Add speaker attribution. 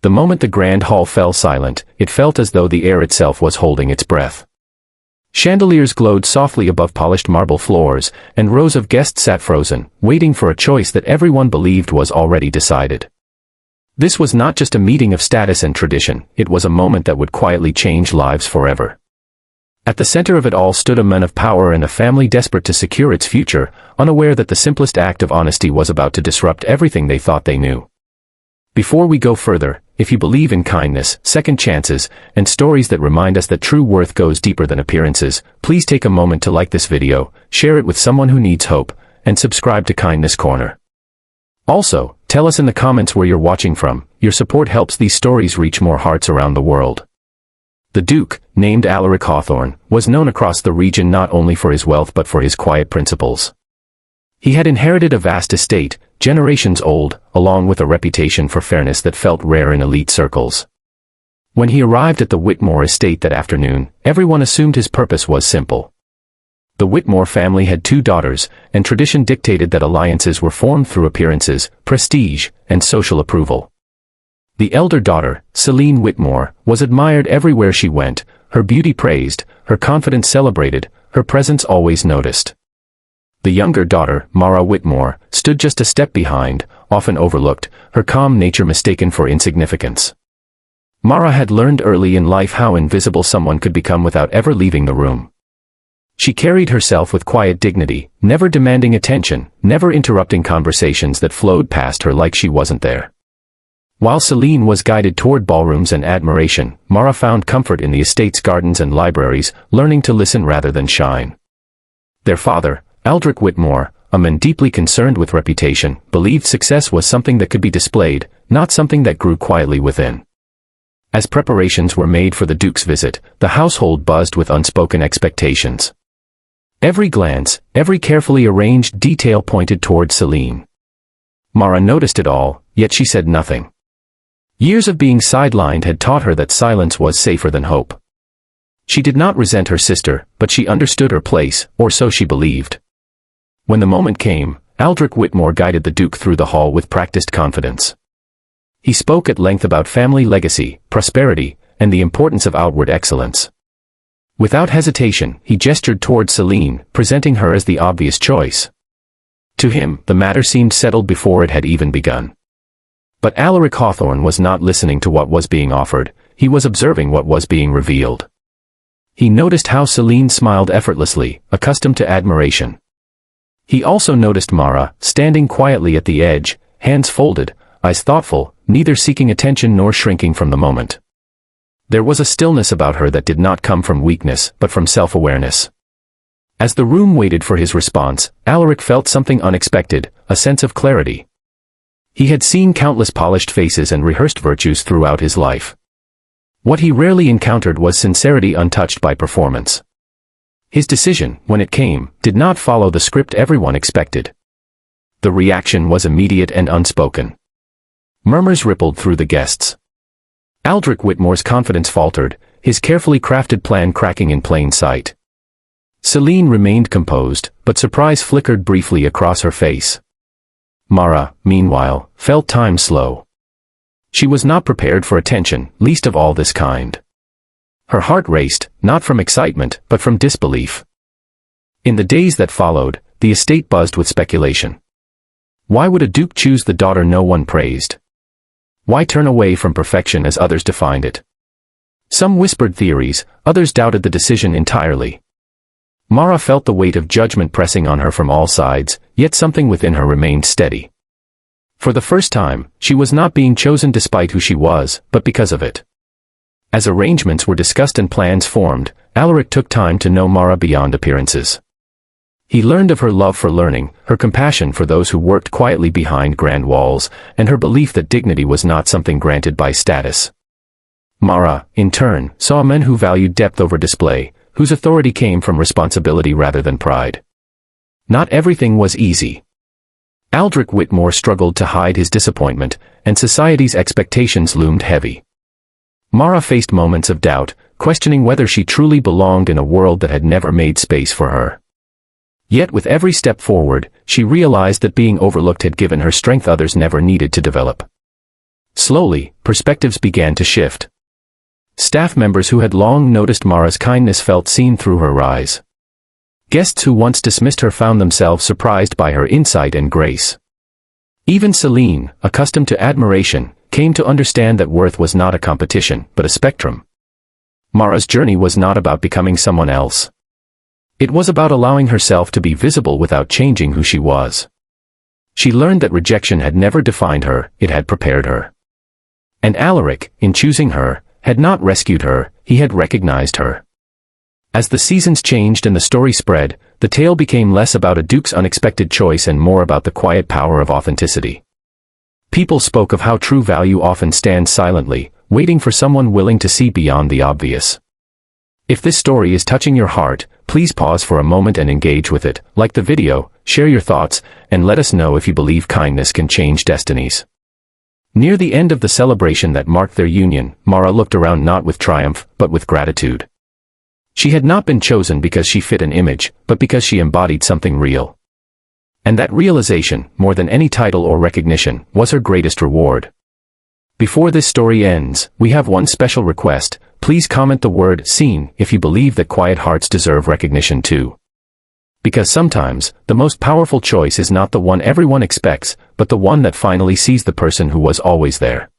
Speaker 1: The moment the grand hall fell silent, it felt as though the air itself was holding its breath. Chandeliers glowed softly above polished marble floors, and rows of guests sat frozen, waiting for a choice that everyone believed was already decided. This was not just a meeting of status and tradition, it was a moment that would quietly change lives forever. At the center of it all stood a man of power and a family desperate to secure its future, unaware that the simplest act of honesty was about to disrupt everything they thought they knew. Before we go further, if you believe in kindness, second chances, and stories that remind us that true worth goes deeper than appearances, please take a moment to like this video, share it with someone who needs hope, and subscribe to Kindness Corner. Also, tell us in the comments where you're watching from. Your support helps these stories reach more hearts around the world. The Duke, named Alaric Hawthorne, was known across the region not only for his wealth but for his quiet principles. He had inherited a vast estate, generations old, along with a reputation for fairness that felt rare in elite circles. When he arrived at the Whitmore estate that afternoon, everyone assumed his purpose was simple. The Whitmore family had 2 daughters, and tradition dictated that alliances were formed through appearances, prestige, and social approval. The elder daughter, Celine Whitmore, was admired everywhere she went, her beauty praised, her confidence celebrated, her presence always noticed. The younger daughter, Mara Whitmore, stood just a step behind, often overlooked, her calm nature mistaken for insignificance. Mara had learned early in life how invisible someone could become without ever leaving the room. She carried herself with quiet dignity, never demanding attention, never interrupting conversations that flowed past her like she wasn't there. While Celine was guided toward ballrooms and admiration, Mara found comfort in the estate's gardens and libraries, learning to listen rather than shine. Their father, Aldrich Whitmore, a man deeply concerned with reputation, believed success was something that could be displayed, not something that grew quietly within. As preparations were made for the Duke's visit, the household buzzed with unspoken expectations. Every glance, every carefully arranged detail pointed toward Celine. Mara noticed it all, yet she said nothing. Years of being sidelined had taught her that silence was safer than hope. She did not resent her sister, but she understood her place, or so she believed. When the moment came, Aldrich Whitmore guided the Duke through the hall with practiced confidence. He spoke at length about family legacy, prosperity, and the importance of outward excellence. Without hesitation, he gestured toward Celine, presenting her as the obvious choice. To him, the matter seemed settled before it had even begun. But Alaric Hawthorne was not listening to what was being offered, he was observing what was being revealed. He noticed how Celine smiled effortlessly, accustomed to admiration. He also noticed Mara, standing quietly at the edge, hands folded, eyes thoughtful, neither seeking attention nor shrinking from the moment. There was a stillness about her that did not come from weakness, but from self-awareness. As the room waited for his response, Alaric felt something unexpected, a sense of clarity. He had seen countless polished faces and rehearsed virtues throughout his life. What he rarely encountered was sincerity untouched by performance. His decision, when it came, did not follow the script everyone expected. The reaction was immediate and unspoken. Murmurs rippled through the guests. Aldrich Whitmore's confidence faltered, his carefully crafted plan cracking in plain sight. Celine remained composed, but surprise flickered briefly across her face. Mara, meanwhile, felt time slow. She was not prepared for attention, least of all this kind. Her heart raced, not from excitement, but from disbelief. In the days that followed, the estate buzzed with speculation. Why would a duke choose the daughter no one praised? Why turn away from perfection as others defined it? Some whispered theories, others doubted the decision entirely. Mara felt the weight of judgment pressing on her from all sides, yet something within her remained steady. For the first time, she was not being chosen despite who she was, but because of it. As arrangements were discussed and plans formed, Alaric took time to know Mara beyond appearances. He learned of her love for learning, her compassion for those who worked quietly behind grand walls, and her belief that dignity was not something granted by status. Mara, in turn, saw men who valued depth over display, whose authority came from responsibility rather than pride. Not everything was easy. Aldrich Whitmore struggled to hide his disappointment, and society's expectations loomed heavy. Mara faced moments of doubt, questioning whether she truly belonged in a world that had never made space for her. Yet with every step forward, she realized that being overlooked had given her strength others never needed to develop. Slowly, perspectives began to shift. Staff members who had long noticed Mara's kindness felt seen through her eyes. Guests who once dismissed her found themselves surprised by her insight and grace. Even Celine, accustomed to admiration, came to understand that worth was not a competition, but a spectrum. Mara's journey was not about becoming someone else. It was about allowing herself to be visible without changing who she was. She learned that rejection had never defined her, it had prepared her. And Alaric, in choosing her, had not rescued her, he had recognized her. As the seasons changed and the story spread, the tale became less about a duke's unexpected choice and more about the quiet power of authenticity. People spoke of how true value often stands silently, waiting for someone willing to see beyond the obvious. If this story is touching your heart, please pause for a moment and engage with it. Like the video, share your thoughts, and let us know if you believe kindness can change destinies. Near the end of the celebration that marked their union, Mara looked around not with triumph, but with gratitude. She had not been chosen because she fit an image, but because she embodied something real. And that realization, more than any title or recognition, was her greatest reward. Before this story ends, we have one special request. Please comment the word "seen" if you believe that quiet hearts deserve recognition too. Because sometimes, the most powerful choice is not the one everyone expects, but the one that finally sees the person who was always there.